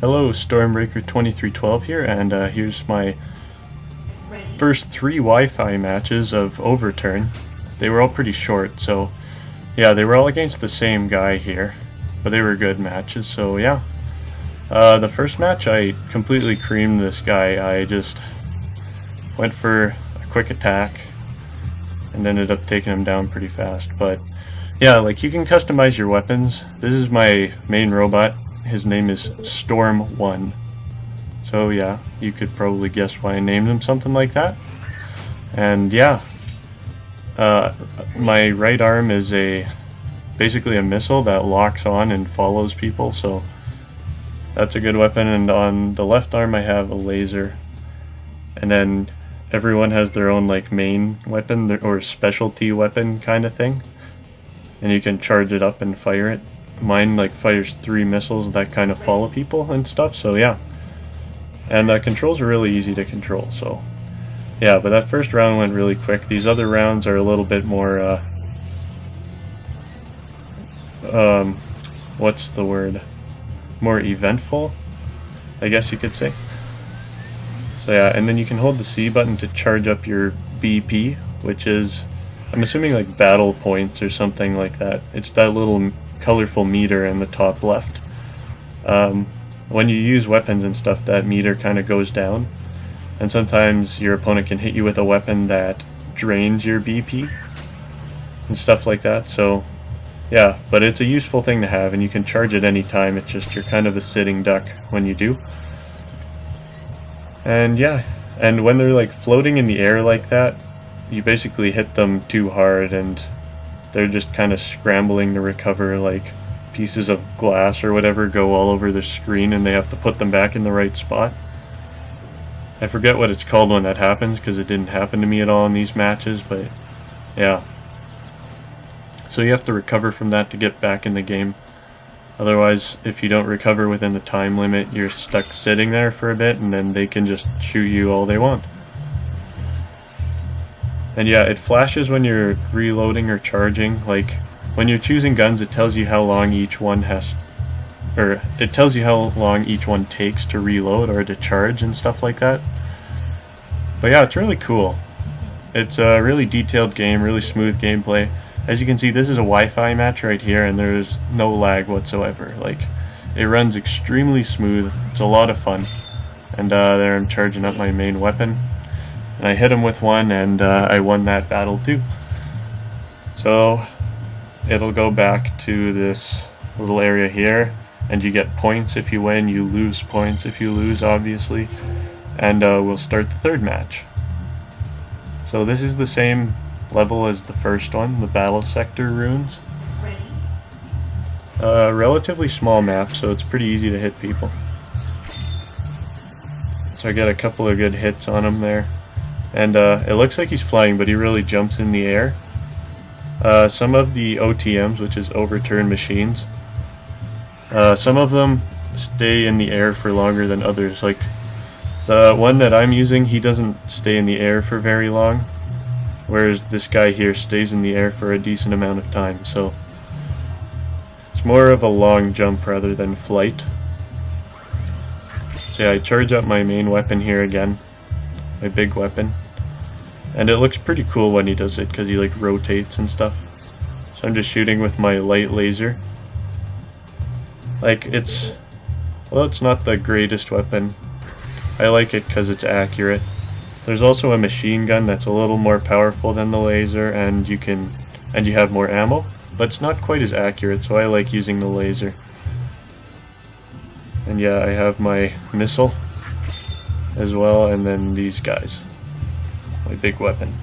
Hello, Stormbreaker 2312 here, and here's my first 3 Wi-Fi matches of Overturn. They were all pretty short, so yeah, they were all against the same guy here, but they were good matches, so yeah. The first match, I completely creamed this guy. I just went for a quick attack and ended up taking him down pretty fast, but yeah, like, you can customize your weapons. This is my main robot. His name is Storm 1. So yeah, you could probably guess why I named him something like that. And yeah, my right arm is basically a missile that locks on and follows people, so that's a good weapon. And on the left arm I have a laser. And then everyone has their own like main weapon or specialty weapon kind of thing. And you can charge it up and fire it. Mine like fires 3 missiles that kind of follow people and stuff, so yeah. And the controls are really easy to control, so yeah, but that first round went really quick. These other rounds are a little bit more what's the word? More eventful, I guess you could say. So yeah, and then you can hold the C button to charge up your BP, which is, I'm assuming, like battle points or something like that. It's that little colorful meter in the top left. When you use weapons and stuff, that meter kind of goes down, and sometimes your opponent can hit you with a weapon that drains your BP and stuff like that. So yeah, but it's a useful thing to have, and you can charge it any time. It's just you're kind of a sitting duck when you do. And yeah, and when they're like floating in the air like that, you basically hit them too hard and they're just kind of scrambling to recover, like pieces of glass or whatever go all over the screen, and they have to put them back in the right spot. I forget what it's called when that happens, because it didn't happen to me at all in these matches, but yeah. So you have to recover from that to get back in the game. Otherwise, if you don't recover within the time limit, you're stuck sitting there for a bit, and then they can just shoot you all they want. And yeah, it flashes when you're reloading or charging. Like, when you're choosing guns, it tells you how long each one it tells you how long each one takes to reload or to charge and stuff like that. But yeah, it's really cool. It's a really detailed game, really smooth gameplay. As you can see, this is a Wi-Fi match right here, and there's no lag whatsoever. Like, it runs extremely smooth. It's a lot of fun. And there I'm charging up my main weapon. And I hit him with one, and I won that battle too. So it'll go back to this little area here, and you get points if you win, you lose points if you lose, obviously. And we'll start the third match. So this is the same level as the first one, the battle sector runes. Relatively small map, so it's pretty easy to hit people. So I got a couple of good hits on him there. And it looks like he's flying, but he really jumps in the air. Some of the OTMs, which is Overturn machines, some of them stay in the air for longer than others. Like, the one that I'm using, he doesn't stay in the air for very long, whereas this guy here stays in the air for a decent amount of time. So it's more of a long jump rather than flight. So yeah, I charge up my main weapon here again, my big weapon, and it looks pretty cool when he does it because he like rotates and stuff. So I'm just shooting with my light laser. Like, it's not the greatest weapon. I like it because it's accurate. There's also a machine gun that's a little more powerful than the laser, and you have more ammo, but it's not quite as accurate, so I like using the laser. And yeah, I have my missile as well, and then these guys, my big weapon.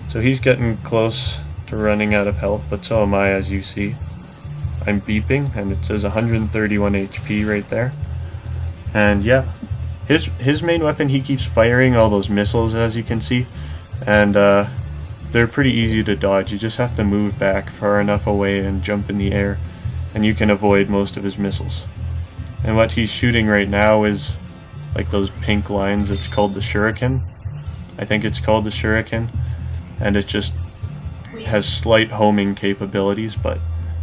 So he's getting close to running out of health, but so am I, as you see. I'm beeping, and it says 131 HP right there. And yeah, his main weapon, he keeps firing all those missiles, as you can see, and they're pretty easy to dodge. You just have to move back far enough away and jump in the air, and you can avoid most of his missiles. And what he's shooting right now is like those pink lines. It's called the shuriken. I think it's called the shuriken, and it just has slight homing capabilities, but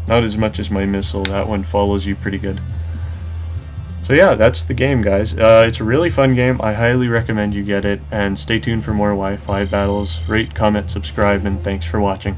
not as much as my missile. That one follows you pretty good. So yeah, that's the game, guys. It's a really fun game. I highly recommend you get it, and stay tuned for more Wi-Fi battles. Rate, comment, subscribe, and thanks for watching.